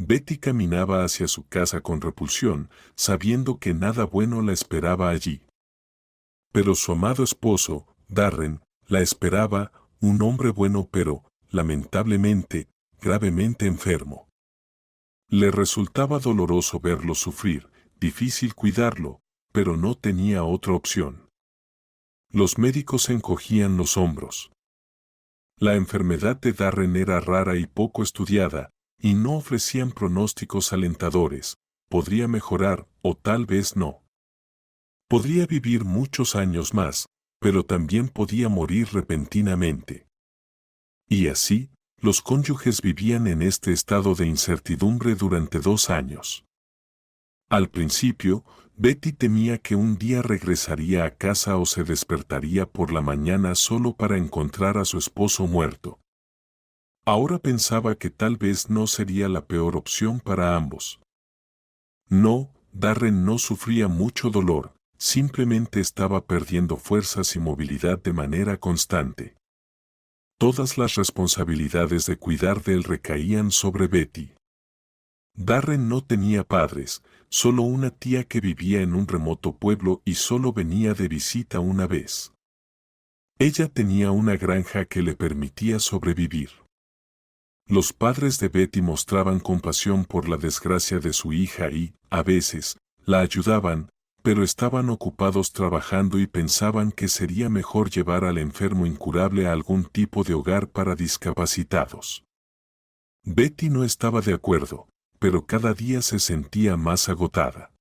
Betty caminaba hacia su casa con repulsión, sabiendo que nada bueno la esperaba allí. Pero su amado esposo, Darren, la esperaba, un hombre bueno pero, lamentablemente, gravemente enfermo. Le resultaba doloroso verlo sufrir, difícil cuidarlo, pero no tenía otra opción. Los médicos encogían los hombros. La enfermedad de Darren era rara y poco estudiada, y no ofrecían pronósticos alentadores. Podría mejorar, o tal vez no. Podría vivir muchos años más, pero también podía morir repentinamente. Y así, los cónyuges vivían en este estado de incertidumbre durante 2 años. Al principio, Betty temía que un día regresaría a casa o se despertaría por la mañana solo para encontrar a su esposo muerto. Ahora pensaba que tal vez no sería la peor opción para ambos. No, Darren no sufría mucho dolor, simplemente estaba perdiendo fuerzas y movilidad de manera constante. Todas las responsabilidades de cuidar de él recaían sobre Betty. Darren no tenía padres, solo una tía que vivía en un remoto pueblo y solo venía de visita una vez. Ella tenía una granja que le permitía sobrevivir. Los padres de Betty mostraban compasión por la desgracia de su hija y, a veces, la ayudaban, pero estaban ocupados trabajando y pensaban que sería mejor llevar al enfermo incurable a algún tipo de hogar para discapacitados. Betty no estaba de acuerdo, pero cada día se sentía más agotada.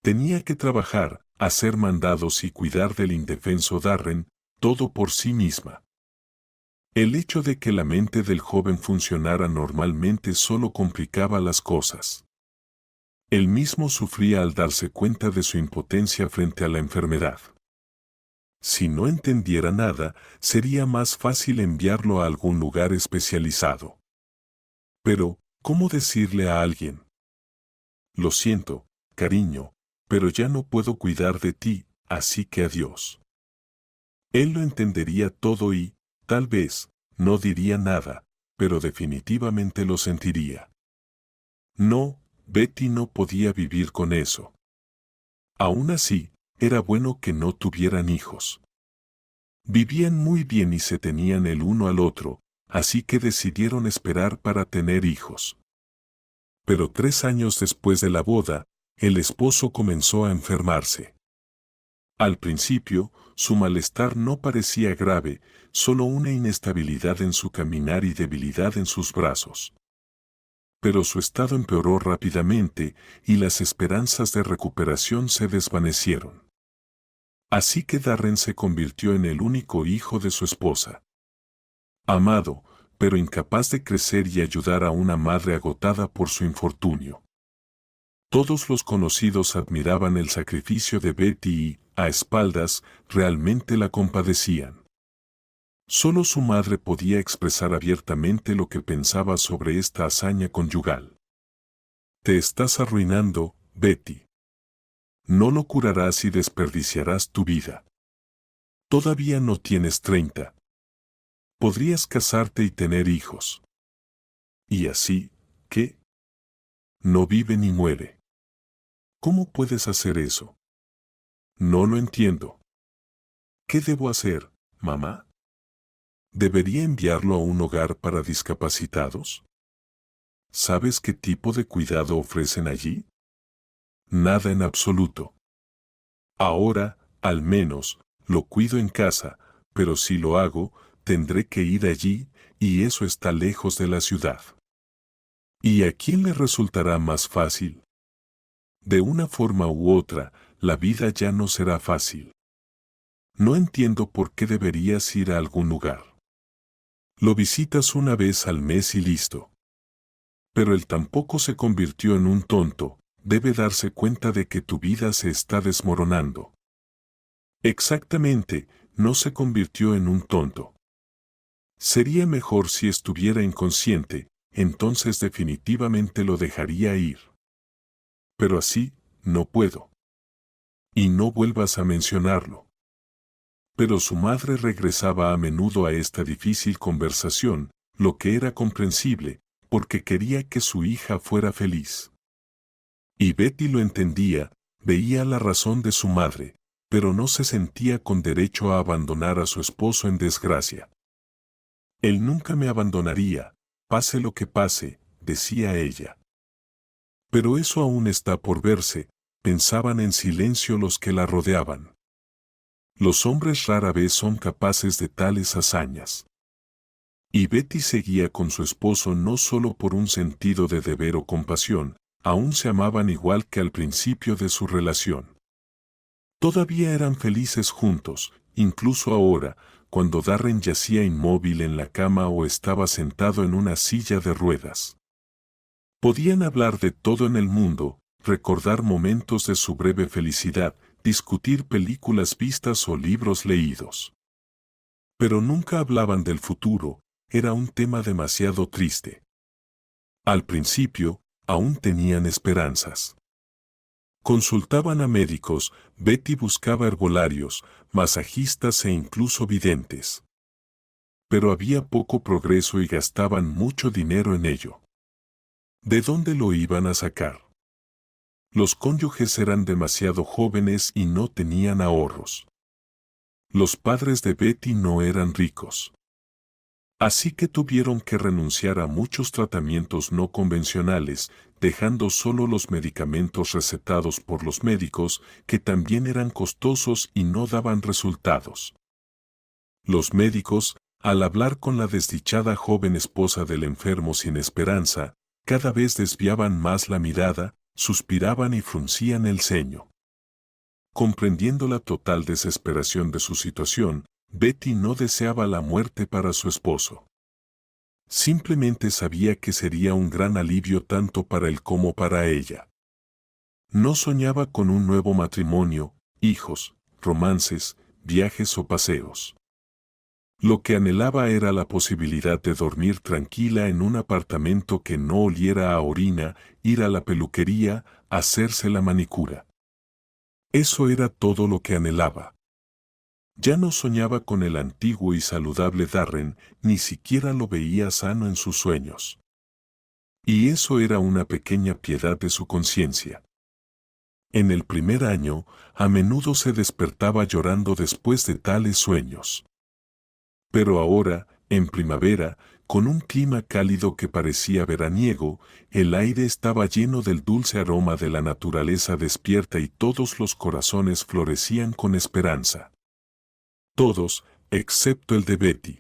Tenía que trabajar, hacer mandados y cuidar del indefenso Darren, todo por sí misma. El hecho de que la mente del joven funcionara normalmente solo complicaba las cosas. Él mismo sufría al darse cuenta de su impotencia frente a la enfermedad. Si no entendiera nada, sería más fácil enviarlo a algún lugar especializado. Pero, ¿cómo decirle a alguien? Lo siento, cariño, pero ya no puedo cuidar de ti, así que adiós. Él lo entendería todo y, tal vez, no diría nada, pero definitivamente lo sentiría. No, Betty no podía vivir con eso. Aún así, era bueno que no tuvieran hijos. Vivían muy bien y se tenían el uno al otro, así que decidieron esperar para tener hijos. Pero 3 años después de la boda, el esposo comenzó a enfermarse. Al principio, su malestar no parecía grave, solo una inestabilidad en su caminar y debilidad en sus brazos. Pero su estado empeoró rápidamente y las esperanzas de recuperación se desvanecieron. Así que Darren se convirtió en el único hijo de su esposa. Amado, pero incapaz de crecer y ayudar a una madre agotada por su infortunio. Todos los conocidos admiraban el sacrificio de Betty y, a espaldas, realmente la compadecían. Solo su madre podía expresar abiertamente lo que pensaba sobre esta hazaña conyugal. Te estás arruinando, Betty. No lo curarás y desperdiciarás tu vida. Todavía no tienes 30. Podrías casarte y tener hijos. Y así, ¿qué? No vive ni muere. ¿Cómo puedes hacer eso? No lo entiendo. ¿Qué debo hacer, mamá? ¿Debería enviarlo a un hogar para discapacitados? ¿Sabes qué tipo de cuidado ofrecen allí? Nada en absoluto. Ahora, al menos, lo cuido en casa, pero si lo hago, tendré que ir allí, y eso está lejos de la ciudad. ¿Y a quién le resultará más fácil? De una forma u otra, la vida ya no será fácil. No entiendo por qué deberías ir a algún lugar. Lo visitas una vez al mes y listo. Pero él tampoco se convirtió en un tonto, debe darse cuenta de que tu vida se está desmoronando. Exactamente, no se convirtió en un tonto. Sería mejor si estuviera inconsciente, entonces definitivamente lo dejaría ir. Pero así, no puedo. Y no vuelvas a mencionarlo. Pero su madre regresaba a menudo a esta difícil conversación, lo que era comprensible, porque quería que su hija fuera feliz. Y Betty lo entendía, veía la razón de su madre, pero no se sentía con derecho a abandonar a su esposo en desgracia. Él nunca me abandonaría, pase lo que pase, decía ella. Pero eso aún está por verse, pensaban en silencio los que la rodeaban. Los hombres rara vez son capaces de tales hazañas. Y Betty seguía con su esposo no solo por un sentido de deber o compasión, aún se amaban igual que al principio de su relación. Todavía eran felices juntos, incluso ahora, cuando Darren yacía inmóvil en la cama o estaba sentado en una silla de ruedas. Podían hablar de todo en el mundo, recordar momentos de su breve felicidad, discutir películas vistas o libros leídos. Pero nunca hablaban del futuro, era un tema demasiado triste. Al principio, aún tenían esperanzas. Consultaban a médicos, Betty buscaba herbolarios, masajistas e incluso videntes. Pero había poco progreso y gastaban mucho dinero en ello. ¿De dónde lo iban a sacar? Los cónyuges eran demasiado jóvenes y no tenían ahorros. Los padres de Betty no eran ricos. Así que tuvieron que renunciar a muchos tratamientos no convencionales, dejando solo los medicamentos recetados por los médicos, que también eran costosos y no daban resultados. Los médicos, al hablar con la desdichada joven esposa del enfermo sin esperanza, cada vez desviaban más la mirada, suspiraban y fruncían el ceño. Comprendiendo la total desesperación de su situación, Betty no deseaba la muerte para su esposo. Simplemente sabía que sería un gran alivio tanto para él como para ella. No soñaba con un nuevo matrimonio, hijos, romances, viajes o paseos. Lo que anhelaba era la posibilidad de dormir tranquila en un apartamento que no oliera a orina, ir a la peluquería, hacerse la manicura. Eso era todo lo que anhelaba. Ya no soñaba con el antiguo y saludable Darren, ni siquiera lo veía sano en sus sueños. Y eso era una pequeña piedad de su conciencia. En el primer año, a menudo se despertaba llorando después de tales sueños. Pero ahora, en primavera, con un clima cálido que parecía veraniego, el aire estaba lleno del dulce aroma de la naturaleza despierta y todos los corazones florecían con esperanza. Todos, excepto el de Betty.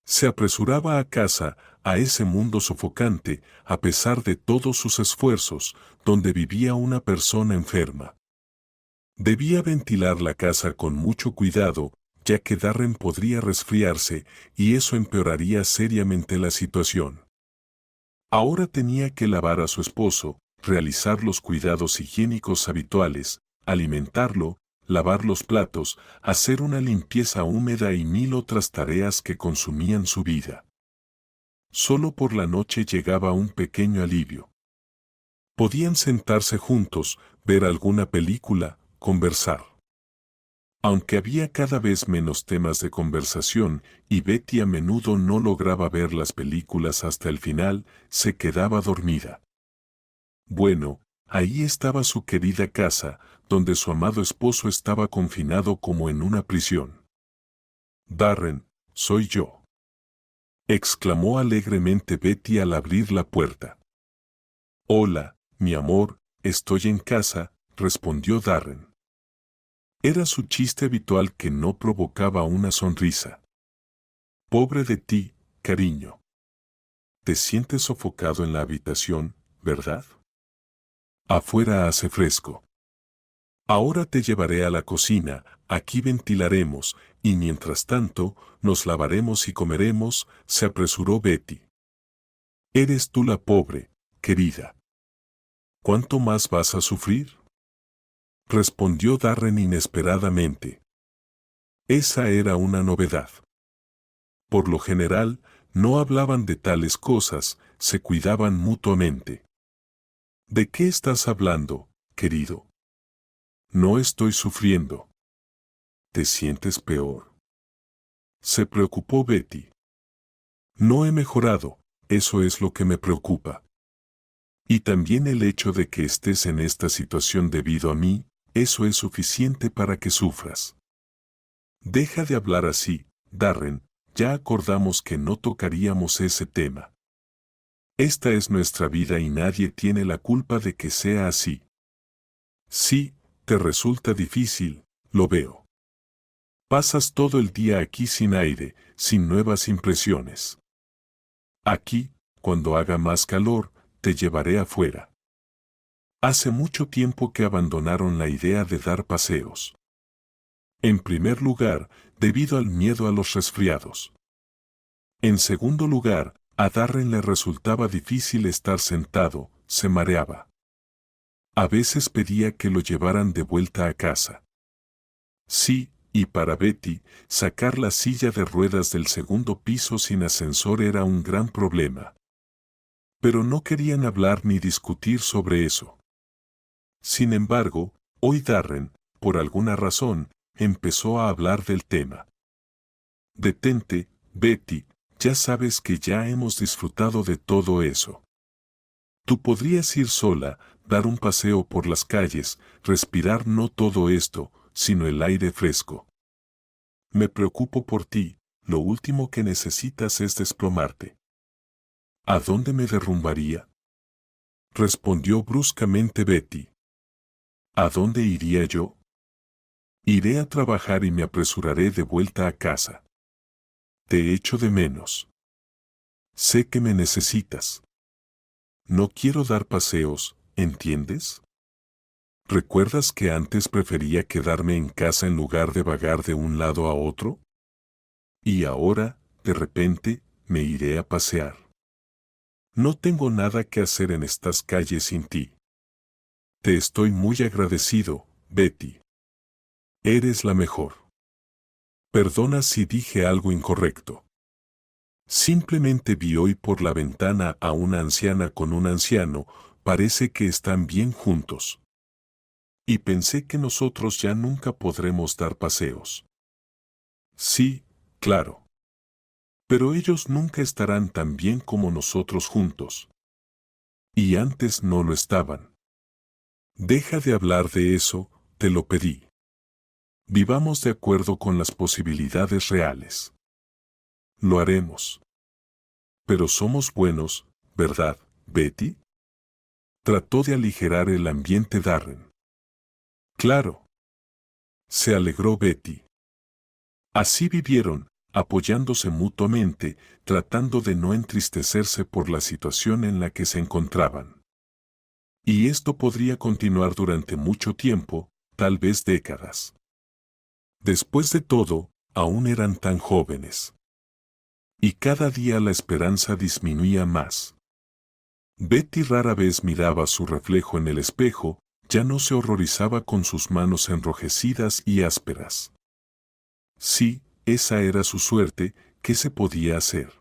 Se apresuraba a casa, a ese mundo sofocante, a pesar de todos sus esfuerzos, donde vivía una persona enferma. Debía ventilar la casa con mucho cuidado, ya que Darren podría resfriarse, y eso empeoraría seriamente la situación. Ahora tenía que lavar a su esposo, realizar los cuidados higiénicos habituales, alimentarlo, lavar los platos, hacer una limpieza húmeda y mil otras tareas que consumían su vida. Solo por la noche llegaba un pequeño alivio. Podían sentarse juntos, ver alguna película, conversar. Aunque había cada vez menos temas de conversación y Betty a menudo no lograba ver las películas hasta el final, se quedaba dormida. Bueno, ahí estaba su querida casa, donde su amado esposo estaba confinado como en una prisión. Darren, soy yo. Exclamó alegremente Betty al abrir la puerta. Hola, mi amor, estoy en casa, respondió Darren. Era su chiste habitual que no provocaba una sonrisa. Pobre de ti, cariño. Te sientes sofocado en la habitación, ¿verdad? Afuera hace fresco. Ahora te llevaré a la cocina, aquí ventilaremos, y mientras tanto, nos lavaremos y comeremos, se apresuró Betty. Eres tú la pobre, querida. ¿Cuánto más vas a sufrir? Respondió Darren inesperadamente. Esa era una novedad. Por lo general, no hablaban de tales cosas, se cuidaban mutuamente. ¿De qué estás hablando, querido? No estoy sufriendo. ¿Te sientes peor? Se preocupó Betty. No he mejorado, eso es lo que me preocupa. Y también el hecho de que estés en esta situación debido a mí, eso es suficiente para que sufras. Deja de hablar así, Darren, ya acordamos que no tocaríamos ese tema. Esta es nuestra vida y nadie tiene la culpa de que sea así. Sí, te resulta difícil, lo veo. Pasas todo el día aquí sin aire, sin nuevas impresiones. Aquí, cuando haga más calor, te llevaré afuera. Hace mucho tiempo que abandonaron la idea de dar paseos. En primer lugar, debido al miedo a los resfriados. En segundo lugar, a Darren le resultaba difícil estar sentado, se mareaba. A veces pedía que lo llevaran de vuelta a casa. Sí, y para Betty, sacar la silla de ruedas del segundo piso sin ascensor era un gran problema. Pero no querían hablar ni discutir sobre eso. Sin embargo, hoy Darren, por alguna razón, empezó a hablar del tema. Detente, Betty, ya sabes que ya hemos disfrutado de todo eso. Tú podrías ir sola, dar un paseo por las calles, respirar no todo esto, sino el aire fresco. Me preocupo por ti, lo último que necesitas es desplomarte. ¿A dónde me derrumbaría? Respondió bruscamente Betty. ¿A dónde iría yo? Iré a trabajar y me apresuraré de vuelta a casa. Te echo de menos. Sé que me necesitas. No quiero dar paseos, ¿entiendes? ¿Recuerdas que antes prefería quedarme en casa en lugar de vagar de un lado a otro? Y ahora, de repente, me iré a pasear. No tengo nada que hacer en estas calles sin ti. Te estoy muy agradecido, Betty. Eres la mejor. Perdona si dije algo incorrecto. Simplemente vi hoy por la ventana a una anciana con un anciano, parece que están bien juntos. Y pensé que nosotros ya nunca podremos dar paseos. Sí, claro. Pero ellos nunca estarán tan bien como nosotros juntos. Y antes no lo estaban. Deja de hablar de eso, te lo pedí. Vivamos de acuerdo con las posibilidades reales. Lo haremos. Pero somos buenos, ¿verdad, Betty? Trató de aligerar el ambiente Darren. Claro. Se alegró Betty. Así vivieron, apoyándose mutuamente, tratando de no entristecerse por la situación en la que se encontraban. Y esto podría continuar durante mucho tiempo, tal vez décadas. Después de todo, aún eran tan jóvenes. Y cada día la esperanza disminuía más. Betty rara vez miraba su reflejo en el espejo, ya no se horrorizaba con sus manos enrojecidas y ásperas. Sí, esa era su suerte, ¿qué se podía hacer?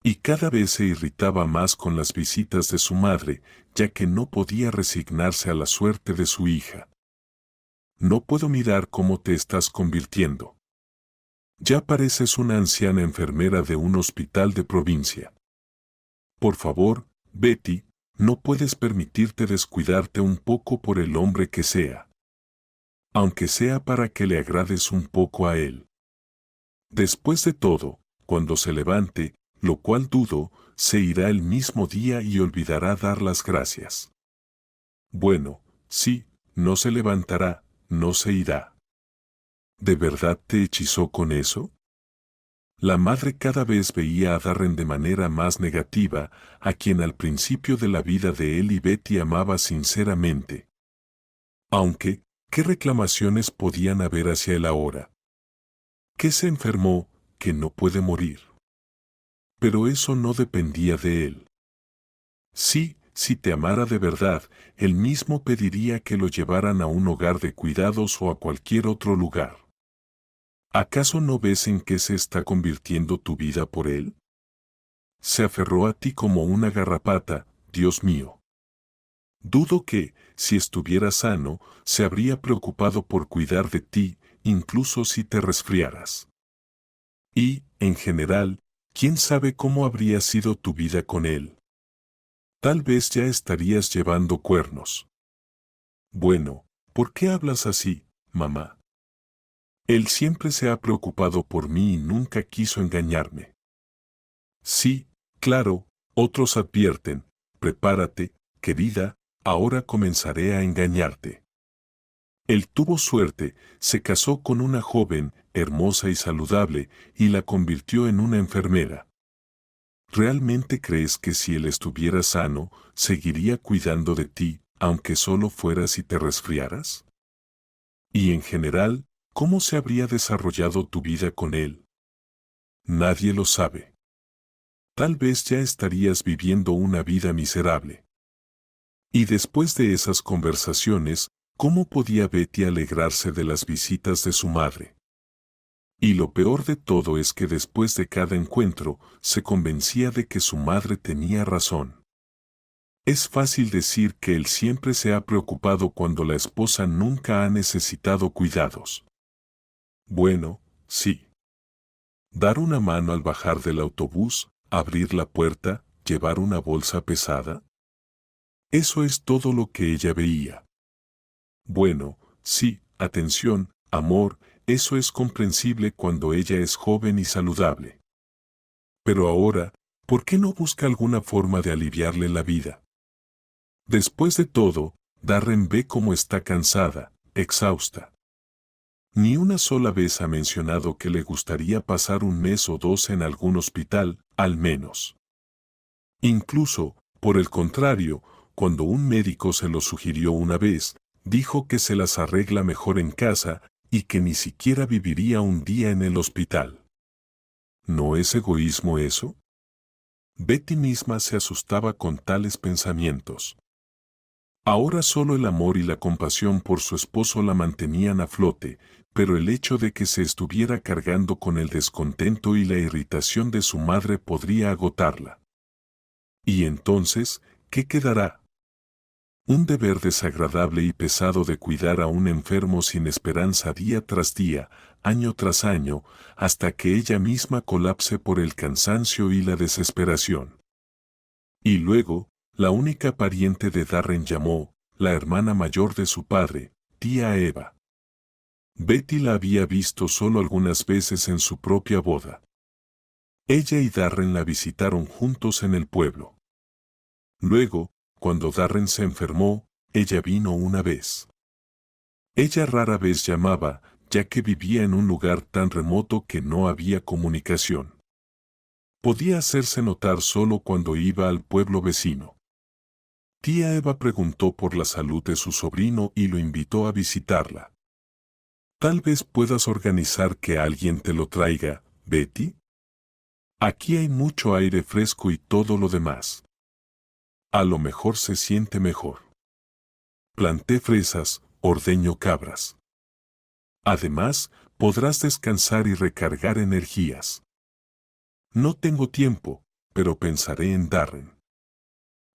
Y cada vez se irritaba más con las visitas de su madre, ya que no podía resignarse a la suerte de su hija. No puedo mirar cómo te estás convirtiendo. Ya pareces una anciana enfermera de un hospital de provincia. Por favor, Betty, no puedes permitirte descuidarte un poco por el hombre que sea. Aunque sea para que le agrades un poco a él. Después de todo, cuando se levante, lo cual dudo, se irá el mismo día y olvidará dar las gracias. Bueno, sí, no se levantará, no se irá. ¿De verdad te hechizó con eso? La madre cada vez veía a Darren de manera más negativa, a quien al principio de la vida de él y Betty amaba sinceramente. Aunque, ¿qué reclamaciones podían haber hacia él ahora? Que se enfermó, que no puede morir. Pero eso no dependía de él. Sí, si te amara de verdad, él mismo pediría que lo llevaran a un hogar de cuidados o a cualquier otro lugar. ¿Acaso no ves en qué se está convirtiendo tu vida por él? Se aferró a ti como una garrapata, Dios mío. Dudo que, si estuviera sano, se habría preocupado por cuidar de ti, incluso si te resfriaras. Y, en general, ¿Quién sabe cómo habría sido tu vida con él? Tal vez ya estarías llevando cuernos. Bueno, ¿por qué hablas así, mamá? Él siempre se ha preocupado por mí y nunca quiso engañarme. Sí, claro, otros advierten, prepárate, querida, ahora comenzaré a engañarte. Él tuvo suerte, se casó con una joven, hermosa y saludable, y la convirtió en una enfermera. ¿Realmente crees que si él estuviera sano, seguiría cuidando de ti, aunque solo fueras y te resfriaras? Y en general, ¿cómo se habría desarrollado tu vida con él? Nadie lo sabe. Tal vez ya estarías viviendo una vida miserable. Y después de esas conversaciones, ¿cómo podía Betty alegrarse de las visitas de su madre? Y lo peor de todo es que después de cada encuentro, se convencía de que su madre tenía razón. Es fácil decir que él siempre se ha preocupado cuando la esposa nunca ha necesitado cuidados. Bueno, sí. Dar una mano al bajar del autobús, abrir la puerta, llevar una bolsa pesada. Eso es todo lo que ella veía. Bueno, sí, atención, amor, eso es comprensible cuando ella es joven y saludable. Pero ahora, ¿por qué no busca alguna forma de aliviarle la vida? Después de todo, Darren ve cómo está cansada, exhausta. Ni una sola vez ha mencionado que le gustaría pasar un mes o dos en algún hospital, al menos. Incluso, por el contrario, cuando un médico se lo sugirió una vez, dijo que se las arregla mejor en casa y que ni siquiera viviría un día en el hospital. ¿No es egoísmo eso? Betty misma se asustaba con tales pensamientos. Ahora solo el amor y la compasión por su esposo la mantenían a flote, pero el hecho de que se estuviera cargando con el descontento y la irritación de su madre podría agotarla. Y entonces, ¿qué quedará? Un deber desagradable y pesado de cuidar a un enfermo sin esperanza día tras día, año tras año, hasta que ella misma colapse por el cansancio y la desesperación. Y luego, la única pariente de Darren llamó, la hermana mayor de su padre, tía Eva. Betty la había visto solo algunas veces en su propia boda. Ella y Darren la visitaron juntos en el pueblo. Luego, cuando Darren se enfermó, ella vino una vez. Ella rara vez llamaba, ya que vivía en un lugar tan remoto que no había comunicación. Podía hacerse notar solo cuando iba al pueblo vecino. Tía Eva preguntó por la salud de su sobrino y lo invitó a visitarla. Tal vez puedas organizar que alguien te lo traiga, Betty. Aquí hay mucho aire fresco y todo lo demás. A lo mejor se siente mejor. Planté fresas, ordeño cabras. Además, podrás descansar y recargar energías. No tengo tiempo, pero pensaré en Darren.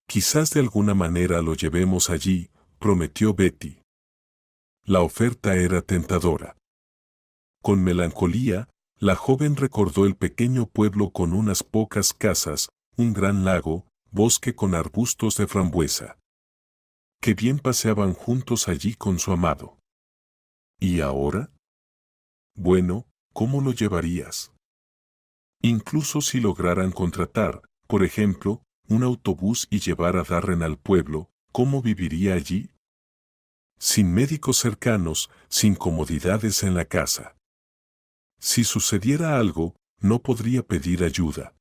Quizás de alguna manera lo llevemos allí, prometió Betty. La oferta era tentadora. Con melancolía, la joven recordó el pequeño pueblo con unas pocas casas, un gran lago, bosque con arbustos de frambuesa. Qué bien paseaban juntos allí con su amado. ¿Y ahora? Bueno, ¿cómo lo llevarías? Incluso si lograran contratar, por ejemplo, un autobús y llevar a Darren al pueblo, ¿cómo viviría allí? Sin médicos cercanos, sin comodidades en la casa. Si sucediera algo, no podría pedir ayuda.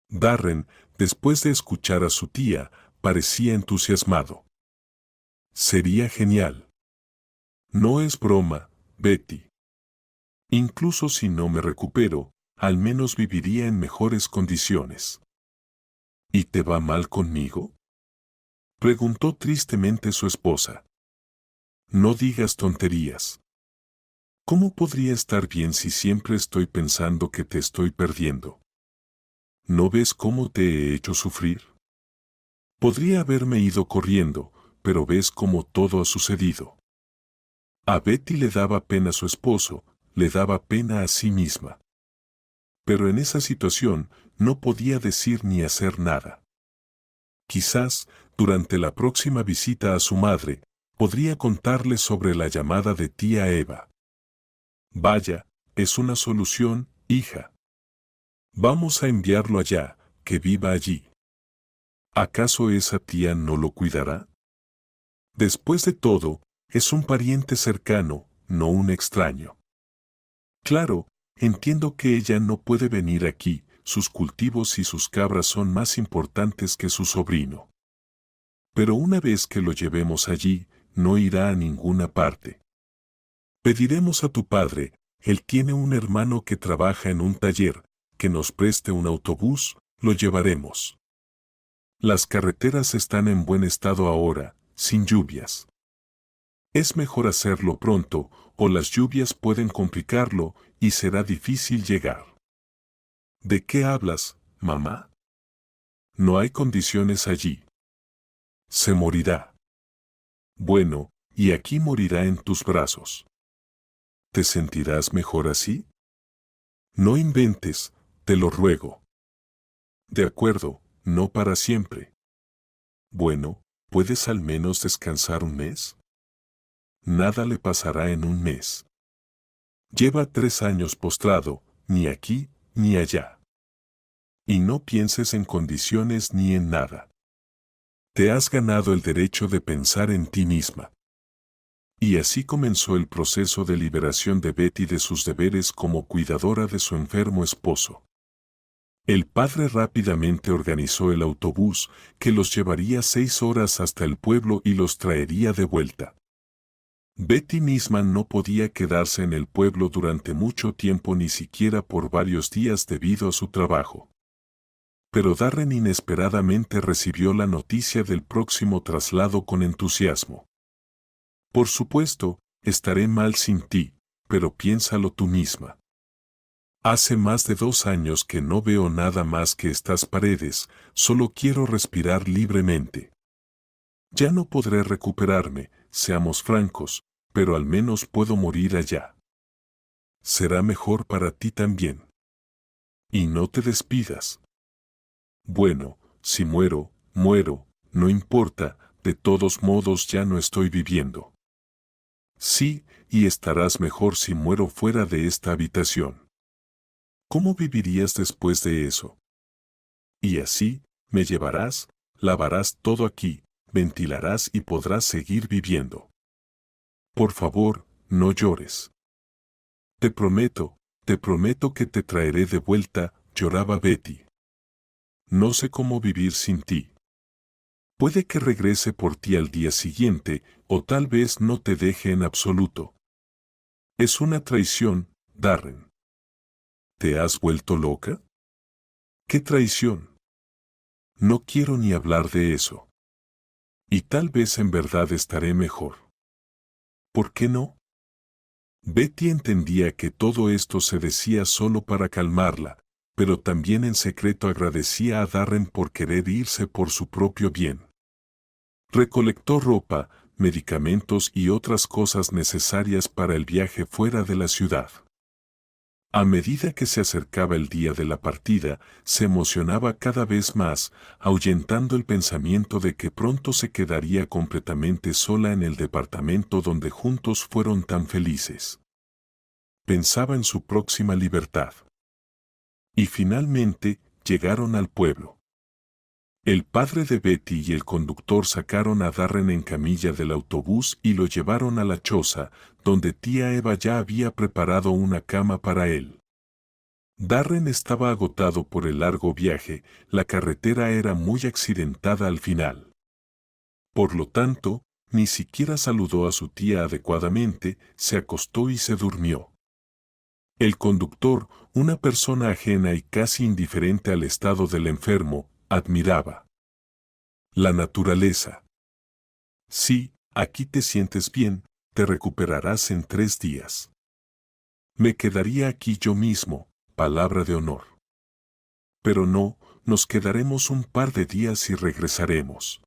Darren, después de escuchar a su tía, parecía entusiasmado. Sería genial. No es broma, Betty. Incluso si no me recupero, al menos viviría en mejores condiciones. ¿Y te va mal conmigo? Preguntó tristemente su esposa. No digas tonterías. ¿Cómo podría estar bien si siempre estoy pensando que te estoy perdiendo? ¿No ves cómo te he hecho sufrir? Podría haberme ido corriendo, pero ves cómo todo ha sucedido. A Betty le daba pena a su esposo, le daba pena a sí misma. Pero en esa situación no podía decir ni hacer nada. Quizás, durante la próxima visita a su madre, podría contarle sobre la llamada de tía Eva. Vaya, es una solución, hija. Vamos a enviarlo allá, que viva allí. ¿Acaso esa tía no lo cuidará? Después de todo, es un pariente cercano, no un extraño. Claro, entiendo que ella no puede venir aquí, sus cultivos y sus cabras son más importantes que su sobrino. Pero una vez que lo llevemos allí, no irá a ninguna parte. Pediremos a tu padre, él tiene un hermano que trabaja en un taller, que nos preste un autobús, lo llevaremos. Las carreteras están en buen estado ahora, sin lluvias. Es mejor hacerlo pronto, o las lluvias pueden complicarlo y será difícil llegar. ¿De qué hablas, mamá? No hay condiciones allí. Se morirá. Bueno, y aquí morirá en tus brazos. ¿Te sentirás mejor así? No inventes, te lo ruego. De acuerdo, no para siempre. Bueno, ¿puedes al menos descansar un mes? Nada le pasará en un mes. Lleva 3 años postrado, ni aquí, ni allá. Y no pienses en condiciones ni en nada. Te has ganado el derecho de pensar en ti misma. Y así comenzó el proceso de liberación de Betty de sus deberes como cuidadora de su enfermo esposo. El padre rápidamente organizó el autobús que los llevaría 6 horas hasta el pueblo y los traería de vuelta. Betty misma no podía quedarse en el pueblo durante mucho tiempo, ni siquiera por varios días debido a su trabajo. Pero Darren inesperadamente recibió la noticia del próximo traslado con entusiasmo. Por supuesto, estaré mal sin ti, pero piénsalo tú misma. Hace más de 2 años que no veo nada más que estas paredes, solo quiero respirar libremente. Ya no podré recuperarme, seamos francos, pero al menos puedo morir allá. Será mejor para ti también. Y no te despidas. Bueno, si muero, muero, no importa, de todos modos ya no estoy viviendo. Sí, y estarás mejor si muero fuera de esta habitación. ¿Cómo vivirías después de eso? Y así, me llevarás, lavarás todo aquí, ventilarás y podrás seguir viviendo. Por favor, no llores. Te prometo que te traeré de vuelta, lloraba Betty. No sé cómo vivir sin ti. Puede que regrese por ti al día siguiente, o tal vez no te deje en absoluto. Es una traición, Darren. ¿Te has vuelto loca? ¿Qué traición? No quiero ni hablar de eso. Y tal vez en verdad estaré mejor. ¿Por qué no? Betty entendía que todo esto se decía solo para calmarla, pero también en secreto agradecía a Darren por querer irse por su propio bien. Recolectó ropa, medicamentos y otras cosas necesarias para el viaje fuera de la ciudad. A medida que se acercaba el día de la partida, se emocionaba cada vez más, ahuyentando el pensamiento de que pronto se quedaría completamente sola en el departamento donde juntos fueron tan felices. Pensaba en su próxima libertad. Y finalmente, llegaron al pueblo. El padre de Betty y el conductor sacaron a Darren en camilla del autobús y lo llevaron a la choza, donde tía Eva ya había preparado una cama para él. Darren estaba agotado por el largo viaje, la carretera era muy accidentada al final. Por lo tanto, ni siquiera saludó a su tía adecuadamente, se acostó y se durmió. El conductor, una persona ajena y casi indiferente al estado del enfermo, admiraba la naturaleza. Sí, aquí te sientes bien, te recuperarás en 3 días. Me quedaría aquí yo mismo, palabra de honor. Pero no, nos quedaremos un par de días y regresaremos.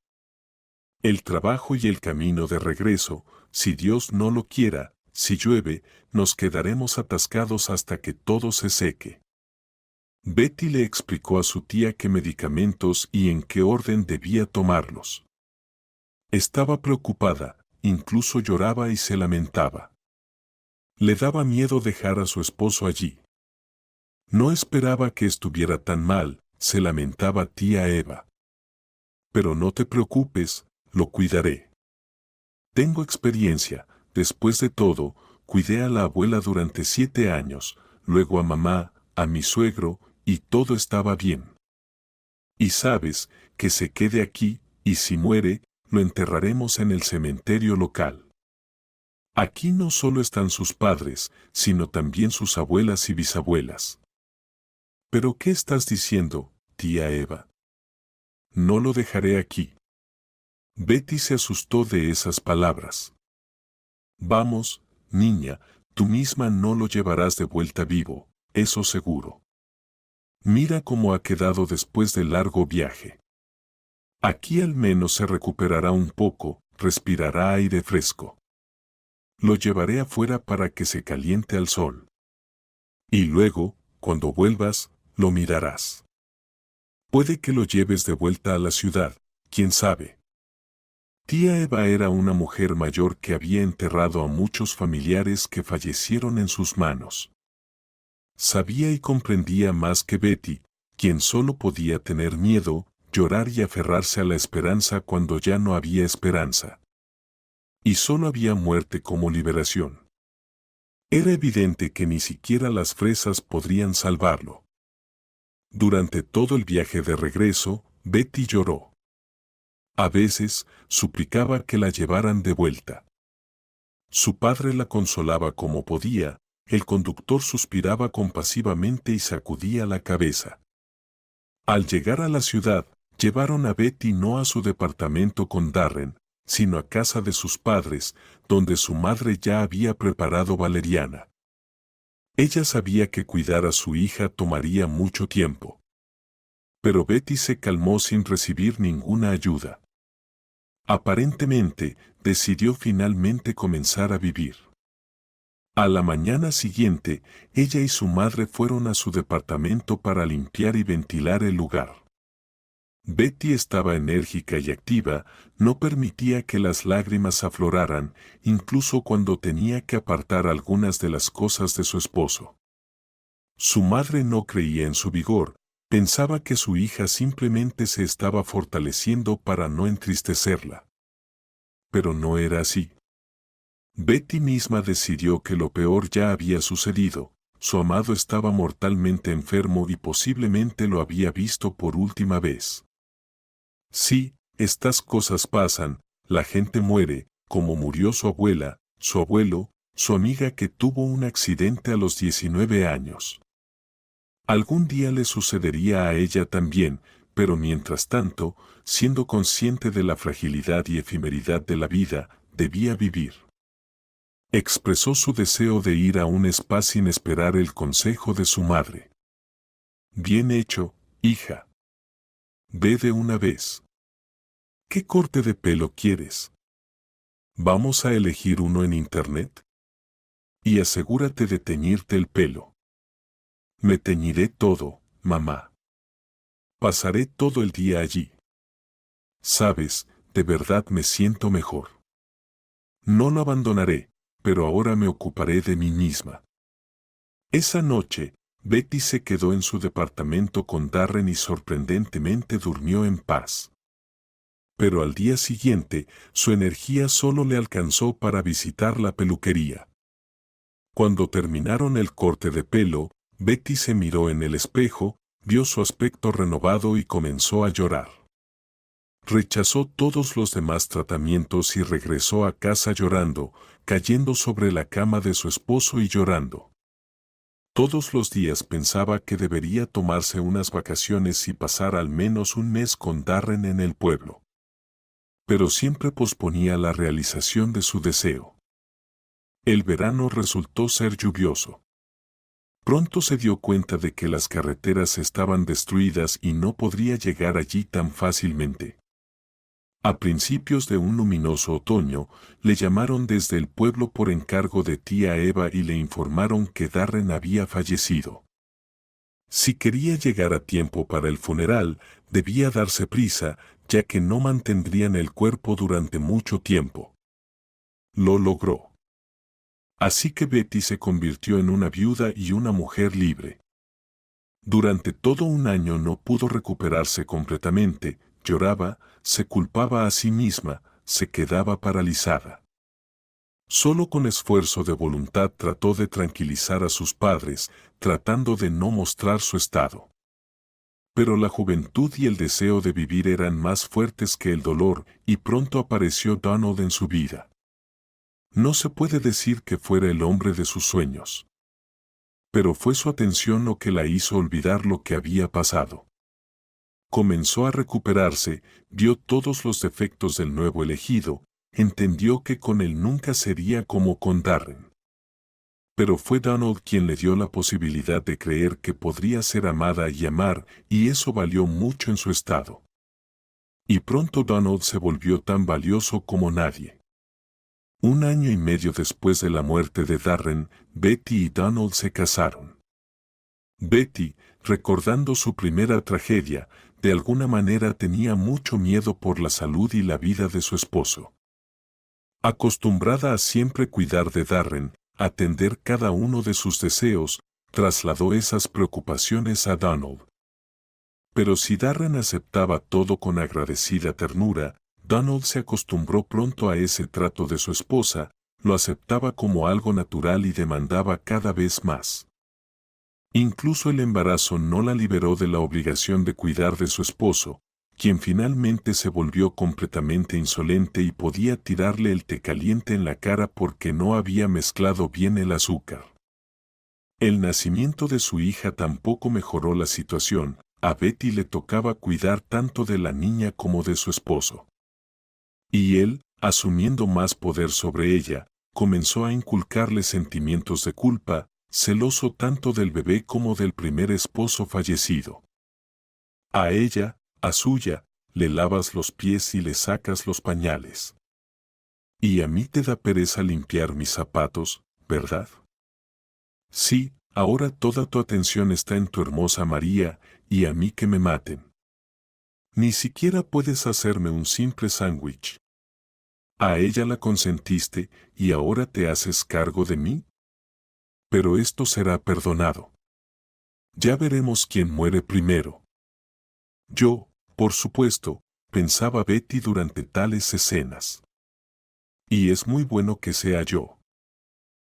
El trabajo y el camino de regreso, si Dios no lo quiera, si llueve, nos quedaremos atascados hasta que todo se seque. Betty le explicó a su tía qué medicamentos y en qué orden debía tomarlos. Estaba preocupada, incluso lloraba y se lamentaba. Le daba miedo dejar a su esposo allí. No esperaba que estuviera tan mal, se lamentaba tía Eva. Pero no te preocupes, lo cuidaré. Tengo experiencia, después de todo, cuidé a la abuela durante 7 años, luego a mamá, a mi suegro, y todo estaba bien. Y sabes, que se quede aquí, y si muere, lo enterraremos en el cementerio local. Aquí no solo están sus padres, sino también sus abuelas y bisabuelas. ¿Pero qué estás diciendo, tía Eva? No lo dejaré aquí. Betty se asustó de esas palabras. Vamos, niña, tú misma no lo llevarás de vuelta vivo, eso seguro. Mira cómo ha quedado después del largo viaje. Aquí al menos se recuperará un poco, respirará aire fresco. Lo llevaré afuera para que se caliente al sol. Y luego, cuando vuelvas, lo mirarás. Puede que lo lleves de vuelta a la ciudad, quién sabe. Tía Eva era una mujer mayor que había enterrado a muchos familiares que fallecieron en sus manos. Sabía y comprendía más que Betty, quien solo podía tener miedo, llorar y aferrarse a la esperanza cuando ya no había esperanza. Y solo había muerte como liberación. Era evidente que ni siquiera las fresas podrían salvarlo. Durante todo el viaje de regreso, Betty lloró. A veces, suplicaba que la llevaran de vuelta. Su padre la consolaba como podía, el conductor suspiraba compasivamente y sacudía la cabeza. Al llegar a la ciudad, llevaron a Betty no a su departamento con Darren, sino a casa de sus padres, donde su madre ya había preparado valeriana. Ella sabía que cuidar a su hija tomaría mucho tiempo. Pero Betty se calmó sin recibir ninguna ayuda. Aparentemente, decidió finalmente comenzar a vivir. A la mañana siguiente, ella y su madre fueron a su departamento para limpiar y ventilar el lugar. Betty estaba enérgica y activa, no permitía que las lágrimas afloraran, incluso cuando tenía que apartar algunas de las cosas de su esposo. Su madre no creía en su vigor, pensaba que su hija simplemente se estaba fortaleciendo para no entristecerla. Pero no era así. Betty misma decidió que lo peor ya había sucedido, su amado estaba mortalmente enfermo y posiblemente lo había visto por última vez. Sí, estas cosas pasan, la gente muere, como murió su abuela, su abuelo, su amiga que tuvo un accidente a los 19 años. Algún día le sucedería a ella también, pero mientras tanto, siendo consciente de la fragilidad y efemeridad de la vida, debía vivir. Expresó su deseo de ir a un spa sin esperar el consejo de su madre. Bien hecho, hija. Ve de una vez. ¿Qué corte de pelo quieres? Vamos a elegir uno en internet. Y asegúrate de teñirte el pelo. Me teñiré todo, mamá. Pasaré todo el día allí. Sabes, de verdad me siento mejor. No lo abandonaré, pero ahora me ocuparé de mí misma. Esa noche, Betty se quedó en su departamento con Darren y sorprendentemente durmió en paz. Pero al día siguiente, su energía solo le alcanzó para visitar la peluquería. Cuando terminaron el corte de pelo, Betty se miró en el espejo, vio su aspecto renovado y comenzó a llorar. Rechazó todos los demás tratamientos y regresó a casa llorando, cayendo sobre la cama de su esposo y llorando. Todos los días pensaba que debería tomarse unas vacaciones y pasar al menos un mes con Darren en el pueblo. Pero siempre posponía la realización de su deseo. El verano resultó ser lluvioso. Pronto se dio cuenta de que las carreteras estaban destruidas y no podría llegar allí tan fácilmente. A principios de un luminoso otoño, le llamaron desde el pueblo por encargo de tía Eva y le informaron que Darren había fallecido. Si quería llegar a tiempo para el funeral, debía darse prisa, ya que no mantendrían el cuerpo durante mucho tiempo. Lo logró. Así que Betty se convirtió en una viuda y una mujer libre. Durante todo un año no pudo recuperarse completamente, lloraba, se culpaba a sí misma, se quedaba paralizada. Solo con esfuerzo de voluntad trató de tranquilizar a sus padres, tratando de no mostrar su estado. Pero la juventud y el deseo de vivir eran más fuertes que el dolor, y pronto apareció Donald en su vida. No se puede decir que fuera el hombre de sus sueños. Pero fue su atención lo que la hizo olvidar lo que había pasado. Comenzó a recuperarse, vio todos los defectos del nuevo elegido, entendió que con él nunca sería como con Darren. Pero fue Donald quien le dio la posibilidad de creer que podría ser amada y amar, y eso valió mucho en su estado. Y pronto Donald se volvió tan valioso como nadie. Un año y medio después de la muerte de Darren, Betty y Donald se casaron. Betty, recordando su primera tragedia, de alguna manera tenía mucho miedo por la salud y la vida de su esposo. Acostumbrada a siempre cuidar de Darren, atender cada uno de sus deseos, trasladó esas preocupaciones a Donald. Pero si Darren aceptaba todo con agradecida ternura, Donald se acostumbró pronto a ese trato de su esposa, lo aceptaba como algo natural y demandaba cada vez más. Incluso el embarazo no la liberó de la obligación de cuidar de su esposo, quien finalmente se volvió completamente insolente y podía tirarle el té caliente en la cara porque no había mezclado bien el azúcar. El nacimiento de su hija tampoco mejoró la situación, a Betty le tocaba cuidar tanto de la niña como de su esposo. Y él, asumiendo más poder sobre ella, comenzó a inculcarle sentimientos de culpa, celoso tanto del bebé como del primer esposo fallecido. A ella, a suya, le lavas los pies y le sacas los pañales. Y a mí te da pereza limpiar mis zapatos, ¿verdad? Sí, ahora toda tu atención está en tu hermosa María, y a mí que me maten. Ni siquiera puedes hacerme un simple sándwich. A ella la consentiste, y ahora te haces cargo de mí. Pero esto será perdonado. Ya veremos quién muere primero. Yo, por supuesto, pensaba Betty durante tales escenas. Y es muy bueno que sea yo.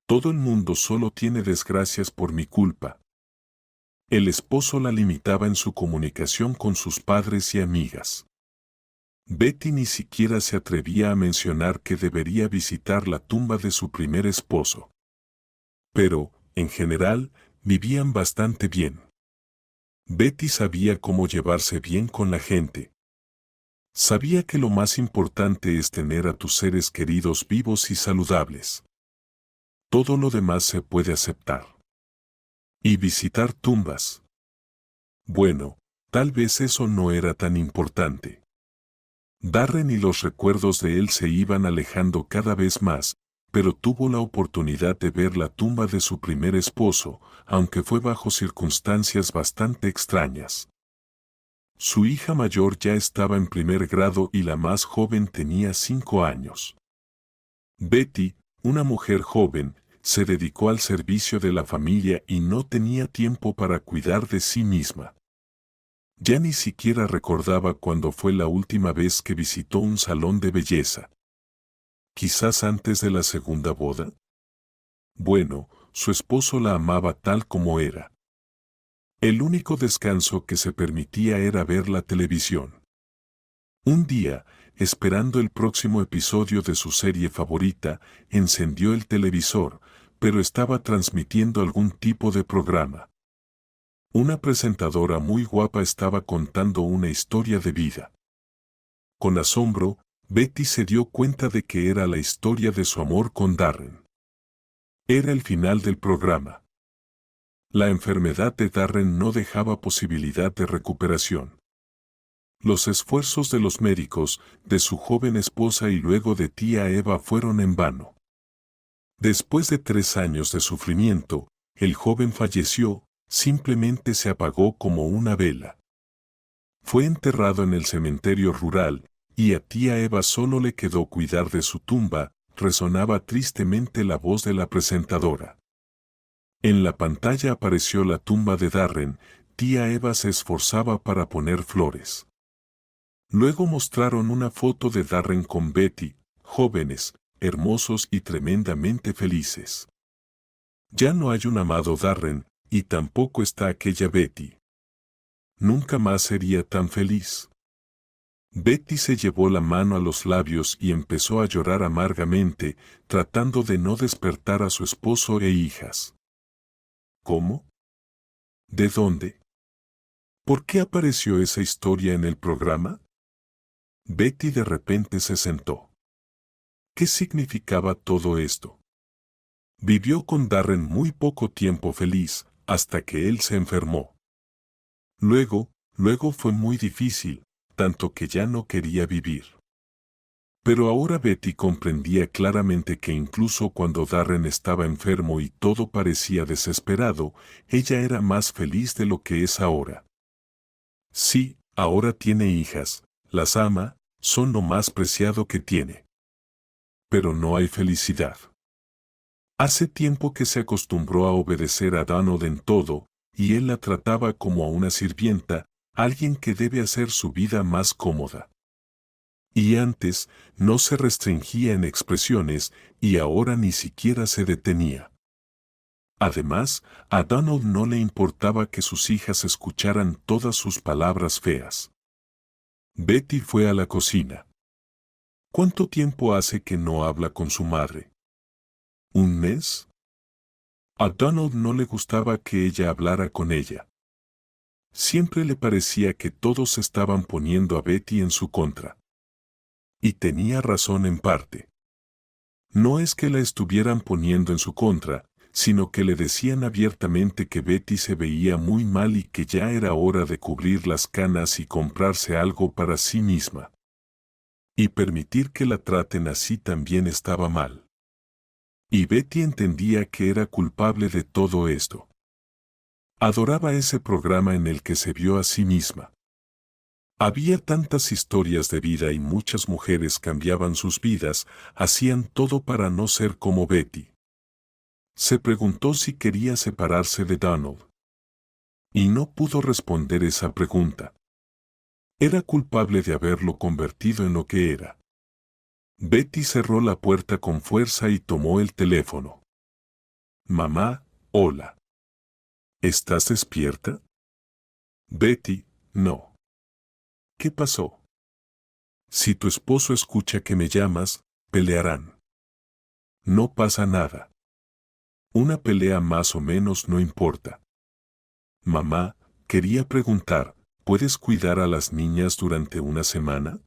Todo el mundo solo tiene desgracias por mi culpa. El esposo la limitaba en su comunicación con sus padres y amigas. Betty ni siquiera se atrevía a mencionar que debería visitar la tumba de su primer esposo. Pero, en general, vivían bastante bien. Betty sabía cómo llevarse bien con la gente. Sabía que lo más importante es tener a tus seres queridos vivos y saludables. Todo lo demás se puede aceptar. Y visitar tumbas. Bueno, tal vez eso no era tan importante. Darren y los recuerdos de él se iban alejando cada vez más, pero tuvo la oportunidad de ver la tumba de su primer esposo, aunque fue bajo circunstancias bastante extrañas. Su hija mayor ya estaba en primer grado y la más joven tenía 5 años. Betty, una mujer joven, se dedicó al servicio de la familia y no tenía tiempo para cuidar de sí misma. Ya ni siquiera recordaba cuándo fue la última vez que visitó un salón de belleza. ¿Quizás antes de la segunda boda? Bueno, su esposo la amaba tal como era. El único descanso que se permitía era ver la televisión. Un día, esperando el próximo episodio de su serie favorita, encendió el televisor, pero estaba transmitiendo algún tipo de programa. Una presentadora muy guapa estaba contando una historia de vida. Con asombro, Betty se dio cuenta de que era la historia de su amor con Darren. Era el final del programa. La enfermedad de Darren no dejaba posibilidad de recuperación. Los esfuerzos de los médicos, de su joven esposa y luego de tía Eva fueron en vano. Después de 3 años de sufrimiento, el joven falleció, simplemente se apagó como una vela. Fue enterrado en el cementerio rural, y a tía Eva solo le quedó cuidar de su tumba. Resonaba tristemente la voz de la presentadora. En la pantalla apareció la tumba de Darren. Tía Eva se esforzaba para poner flores. Luego mostraron una foto de Darren con Betty, jóvenes, hermosos y tremendamente felices. Ya no hay un amado Darren, y tampoco está aquella Betty. Nunca más sería tan feliz. Betty se llevó la mano a los labios y empezó a llorar amargamente, tratando de no despertar a su esposo e hijas. ¿Cómo? ¿De dónde? ¿Por qué apareció esa historia en el programa? Betty de repente se sentó. ¿Qué significaba todo esto? Vivió con Darren muy poco tiempo feliz, hasta que él se enfermó. Luego fue muy difícil, tanto que ya no quería vivir. Pero ahora Betty comprendía claramente que incluso cuando Darren estaba enfermo y todo parecía desesperado, ella era más feliz de lo que es ahora. Sí, ahora tiene hijas, las ama, son lo más preciado que tiene. Pero no hay felicidad. Hace tiempo que se acostumbró a obedecer a Donald en todo, y él la trataba como a una sirvienta, alguien que debe hacer su vida más cómoda. Y antes no se restringía en expresiones y ahora ni siquiera se detenía. Además, a Donald no le importaba que sus hijas escucharan todas sus palabras feas. Betty fue a la cocina. ¿Cuánto tiempo hace que no habla con su madre? ¿Un mes? A Donald no le gustaba que ella hablara con ella. Siempre le parecía que todos estaban poniendo a Betty en su contra. Y tenía razón en parte. No es que la estuvieran poniendo en su contra, sino que le decían abiertamente que Betty se veía muy mal y que ya era hora de cubrir las canas y comprarse algo para sí misma. Y permitir que la traten así también estaba mal. Y Betty entendía que era culpable de todo esto. Adoraba ese programa en el que se vio a sí misma. Había tantas historias de vida y muchas mujeres cambiaban sus vidas, hacían todo para no ser como Betty. Se preguntó si quería separarse de Donald. Y no pudo responder esa pregunta. Era culpable de haberlo convertido en lo que era. Betty cerró la puerta con fuerza y tomó el teléfono. Mamá, hola. ¿Estás despierta? Betty, no. ¿Qué pasó? Si tu esposo escucha que me llamas, pelearán. No pasa nada. Una pelea más o menos no importa. Mamá, quería preguntar, ¿puedes cuidar a las niñas durante una semana?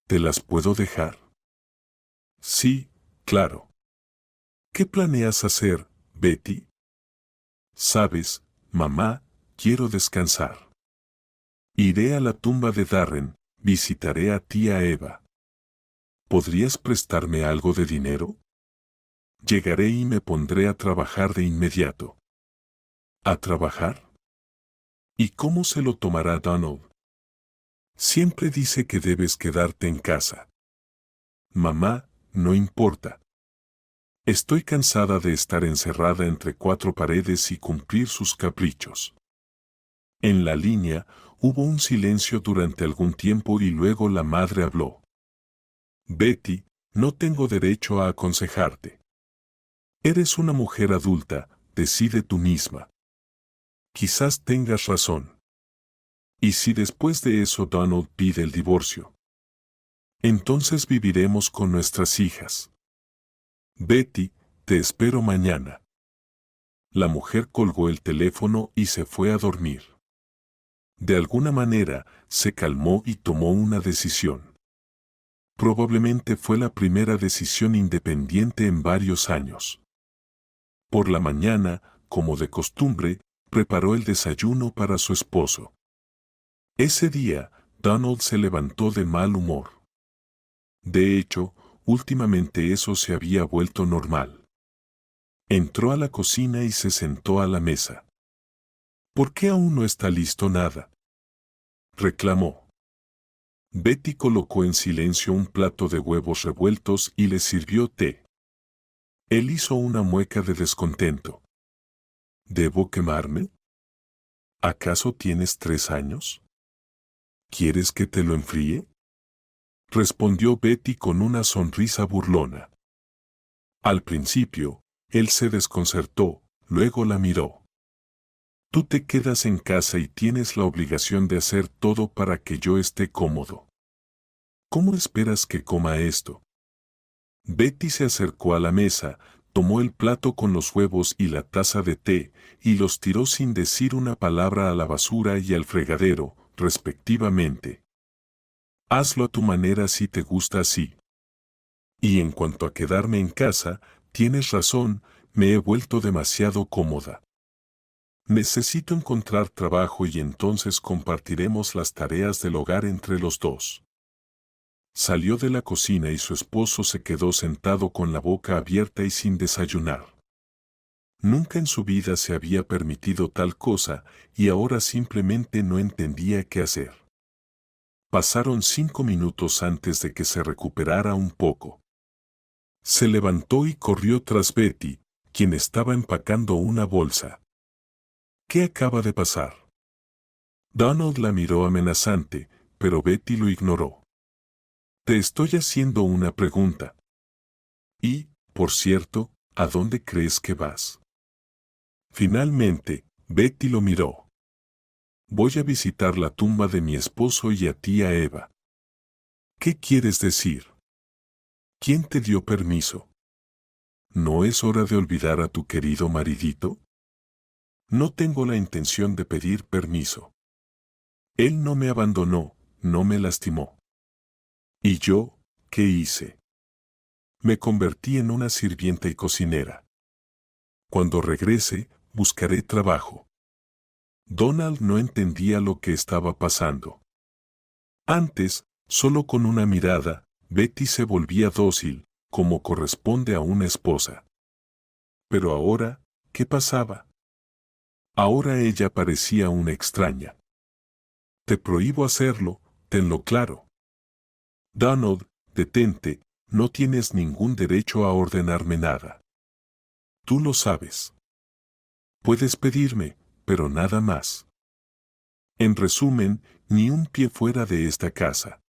¿Te las puedo dejar? Sí, claro. ¿Qué planeas hacer, Betty? Sabes, mamá, quiero descansar. Iré a la tumba de Darren, visitaré a tía Eva. ¿Podrías prestarme algo de dinero? Llegaré y me pondré a trabajar de inmediato. ¿A trabajar? ¿Y cómo se lo tomará Donald? Siempre dice que debes quedarte en casa. Mamá, no importa. Estoy cansada de estar encerrada entre cuatro paredes y cumplir sus caprichos. En la línea, hubo un silencio durante algún tiempo y luego la madre habló. Betty, no tengo derecho a aconsejarte. Eres una mujer adulta, decide tú misma. Quizás tengas razón. ¿Y si después de eso Donald pide el divorcio? Entonces viviremos con nuestras hijas. Betty, te espero mañana. La mujer colgó el teléfono y se fue a dormir. De alguna manera, se calmó y tomó una decisión. Probablemente fue la primera decisión independiente en varios años. Por la mañana, como de costumbre, preparó el desayuno para su esposo. Ese día, Donald se levantó de mal humor. De hecho, últimamente eso se había vuelto normal. Entró a la cocina y se sentó a la mesa. ¿Por qué aún no está listo nada?, reclamó. Betty colocó en silencio un plato de huevos revueltos y le sirvió té. Él hizo una mueca de descontento. ¿Debo quemarme? ¿Acaso tienes 3 años? ¿Quieres que te lo enfríe?, respondió Betty con una sonrisa burlona. Al principio, él se desconcertó, luego la miró. Tú te quedas en casa y tienes la obligación de hacer todo para que yo esté cómodo. ¿Cómo esperas que coma esto? Betty se acercó a la mesa, tomó el plato con los huevos y la taza de té, y los tiró sin decir una palabra a la basura y al fregadero, respectivamente. Hazlo a tu manera si te gusta así. Y en cuanto a quedarme en casa, tienes razón, me he vuelto demasiado cómoda. Necesito encontrar trabajo y entonces compartiremos las tareas del hogar entre los dos. Salió de la cocina y su esposo se quedó sentado con la boca abierta y sin desayunar. Nunca en su vida se había permitido tal cosa y ahora simplemente no entendía qué hacer. Pasaron 5 minutos antes de que se recuperara un poco. Se levantó y corrió tras Betty, quien estaba empacando una bolsa. ¿Qué acaba de pasar? Donald la miró amenazante, pero Betty lo ignoró. Te estoy haciendo una pregunta. Y, por cierto, ¿a dónde crees que vas? Finalmente, Betty lo miró. Voy a visitar la tumba de mi esposo y a tía Eva. ¿Qué quieres decir? ¿Quién te dio permiso? ¿No es hora de olvidar a tu querido maridito? No tengo la intención de pedir permiso. Él no me abandonó, no me lastimó. ¿Y yo, qué hice? Me convertí en una sirvienta y cocinera. Cuando regrese, buscaré trabajo. Donald no entendía lo que estaba pasando. Antes, solo con una mirada, Betty se volvía dócil, como corresponde a una esposa. Pero ahora, ¿qué pasaba? Ahora ella parecía una extraña. Te prohíbo hacerlo, tenlo claro. Donald, detente, no tienes ningún derecho a ordenarme nada. Tú lo sabes. Puedes pedirme, pero nada más. En resumen, ni un pie fuera de esta casa.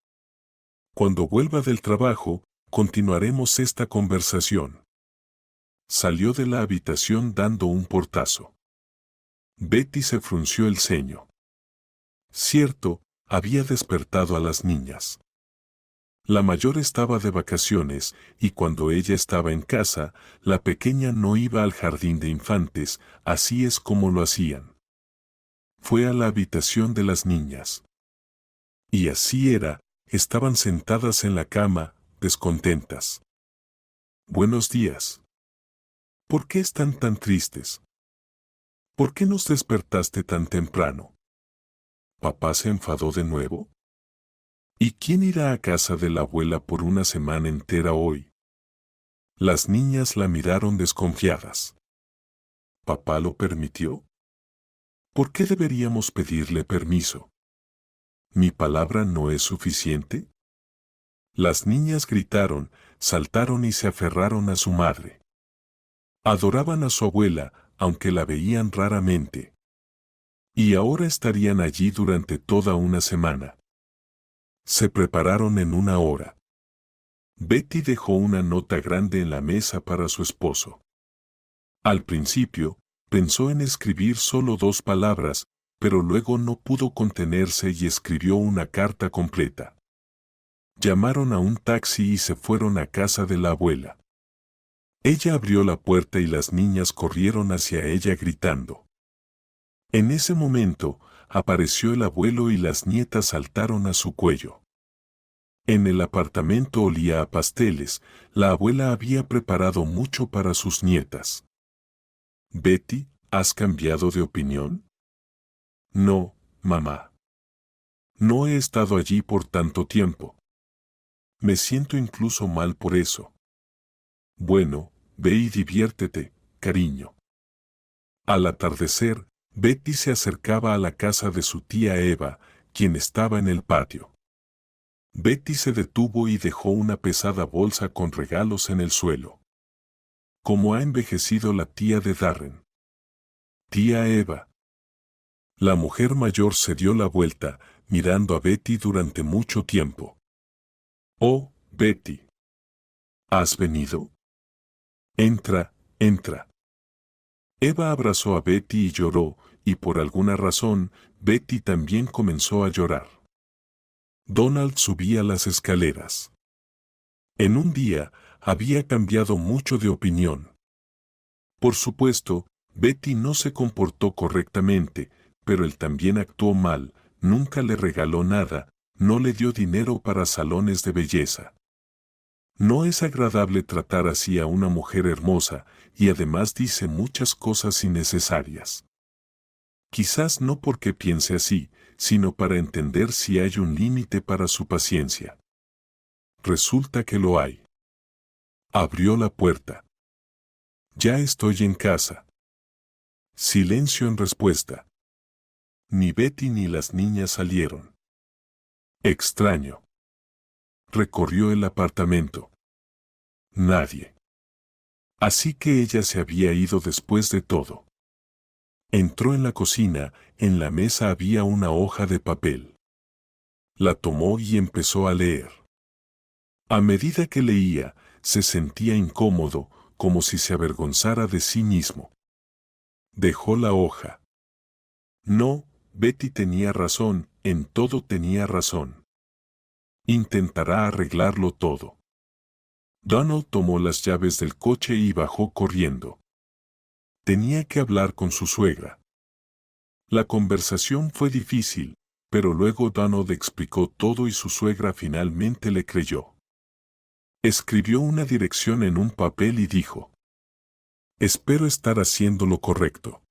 Cuando vuelva del trabajo, continuaremos esta conversación. Salió de la habitación dando un portazo. Betty se frunció el ceño. Cierto, había despertado a las niñas. La mayor estaba de vacaciones, y cuando ella estaba en casa, la pequeña no iba al jardín de infantes, así es como lo hacían. Fue a la habitación de las niñas. Y así era, estaban sentadas en la cama, descontentas. Buenos días. ¿Por qué están tan tristes? ¿Por qué nos despertaste tan temprano? ¿Papá se enfadó de nuevo? ¿Y quién irá a casa de la abuela por una semana entera hoy? Las niñas la miraron desconfiadas. ¿Papá lo permitió? ¿Por qué deberíamos pedirle permiso? ¿Mi palabra no es suficiente? Las niñas gritaron, saltaron y se aferraron a su madre. Adoraban a su abuela, aunque la veían raramente. Y ahora estarían allí durante toda una semana. Se prepararon en una hora. Betty dejó una nota grande en la mesa para su esposo. Al principio, pensó en escribir solo 2 palabras, pero luego no pudo contenerse y escribió una carta completa. Llamaron a un taxi y se fueron a casa de la abuela. Ella abrió la puerta y las niñas corrieron hacia ella gritando. En ese momento, apareció el abuelo y las nietas saltaron a su cuello. En el apartamento olía a pasteles, la abuela había preparado mucho para sus nietas. Betty, ¿has cambiado de opinión? No, mamá. No he estado allí por tanto tiempo. Me siento incluso mal por eso. Bueno, ve y diviértete, cariño. Al atardecer, Betty se acercaba a la casa de su tía Eva, quien estaba en el patio. Betty se detuvo y dejó una pesada bolsa con regalos en el suelo. ¿Cómo ha envejecido la tía de Darren? Tía Eva. La mujer mayor se dio la vuelta, mirando a Betty durante mucho tiempo. Oh, Betty. ¿Has venido? Entra, entra. Eva abrazó a Betty y lloró, y por alguna razón, Betty también comenzó a llorar. Donald subía las escaleras. En un día, había cambiado mucho de opinión. Por supuesto, Betty no se comportó correctamente, pero él también actuó mal, nunca le regaló nada, no le dio dinero para salones de belleza. No es agradable tratar así a una mujer hermosa, y además dice muchas cosas innecesarias. Quizás no porque piense así, sino para entender si hay un límite para su paciencia. Resulta que lo hay. Abrió la puerta. Ya estoy en casa. Silencio en respuesta. Ni Betty ni las niñas salieron. Extraño. Recorrió el apartamento. Nadie. Así que ella se había ido después de todo. Entró en la cocina, en la mesa había una hoja de papel. La tomó y empezó a leer. A medida que leía, se sentía incómodo, como si se avergonzara de sí mismo. Dejó la hoja. No, Betty tenía razón, en todo tenía razón. Intentará arreglarlo todo. Donald tomó las llaves del coche y bajó corriendo. Tenía que hablar con su suegra. La conversación fue difícil, pero luego Donald explicó todo y su suegra finalmente le creyó. Escribió una dirección en un papel y dijo: «Espero estar haciendo lo correcto».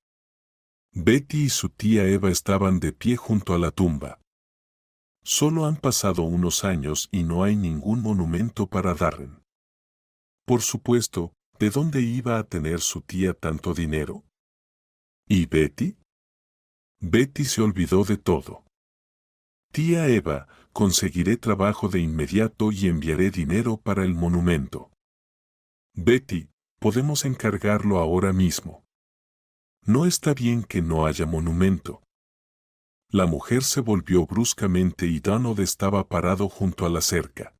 Betty y su tía Eva estaban de pie junto a la tumba. Solo han pasado unos años y no hay ningún monumento para Darren. Por supuesto, ¿de dónde iba a tener su tía tanto dinero? ¿Y Betty? Betty se olvidó de todo. Tía Eva, conseguiré trabajo de inmediato y enviaré dinero para el monumento. Betty, podemos encargarlo ahora mismo. No está bien que no haya monumento. La mujer se volvió bruscamente y Donald estaba parado junto a la cerca.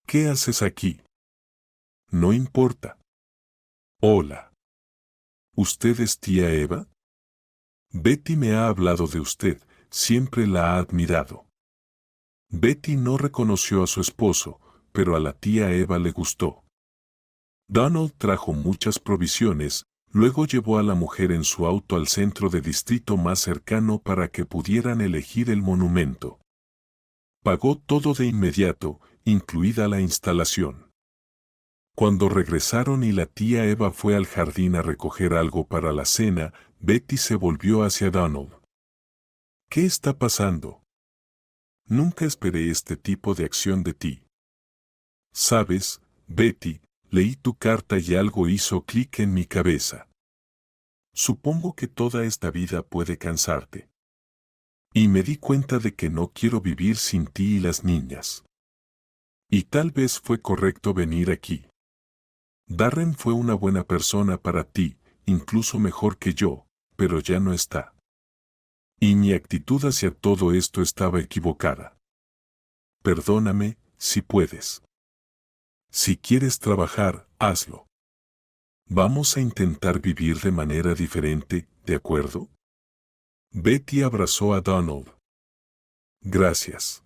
¿Qué haces aquí? No importa. Hola. ¿Usted es tía Eva? Betty me ha hablado de usted, siempre la ha admirado. Betty no reconoció a su esposo, pero a la tía Eva le gustó. Donald trajo muchas provisiones, luego llevó a la mujer en su auto al centro de distrito más cercano para que pudieran elegir el monumento. Pagó todo de inmediato, incluida la instalación. Cuando regresaron y la tía Eva fue al jardín a recoger algo para la cena, Betty se volvió hacia Donald. ¿Qué está pasando? Nunca esperé este tipo de acción de ti. Sabes, Betty, leí tu carta y algo hizo clic en mi cabeza. Supongo que toda esta vida puede cansarte. Y me di cuenta de que no quiero vivir sin ti y las niñas. Y tal vez fue correcto venir aquí. Darren fue una buena persona para ti, incluso mejor que yo, pero ya no está. Y mi actitud hacia todo esto estaba equivocada. Perdóname, si puedes. Si quieres trabajar, hazlo. Vamos a intentar vivir de manera diferente, ¿de acuerdo? Betty abrazó a Donald. Gracias.